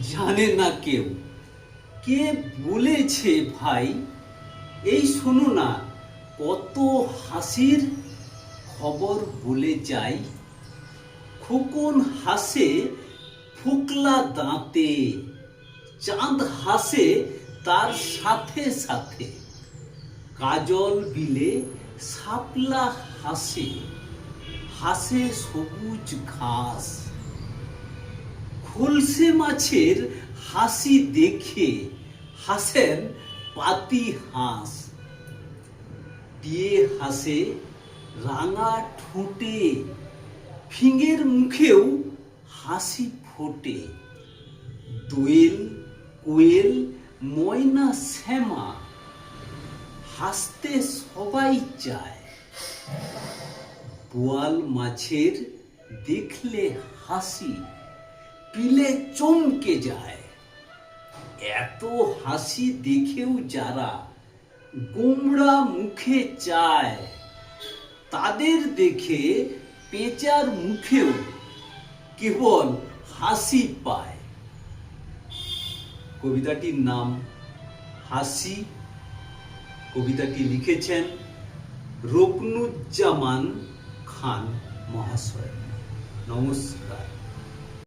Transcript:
জানে না কেউ। কে বলেছে ভাই? এই শোনো না, কত হাসির খবর বলে যাই। খোকন হাসে ফোকলা দাঁতে, চাঁদ হাসে তার সাথে সাথে। কাজল বিলে শাপলা হাসে, হাসে সবুজ ঘাস। খলসে মাছের হাসি দেখে হাসেন পাতি হাঁস। টিয়ে হাসে রাঙা ঠোঁটে, ফিঙের মুখেও হাসি ফোটে। দোয়েল, কোয়েল, ময়না, শ্যামা হাসতে সবাই চায়। বোয়াল মাছের দেখলে হাসি পিলে চমকে যায়। এত হাসি দেখেও যারা গোমড়া মুখে চায়, তাদের দেখে পেঁচার মুখেও কেবল হাসি পায়। কবিতাটির নাম হাসি। কবিতাটি লিখেছেন রুকনুজ্জামান খান মহাশয়। নমস্কার।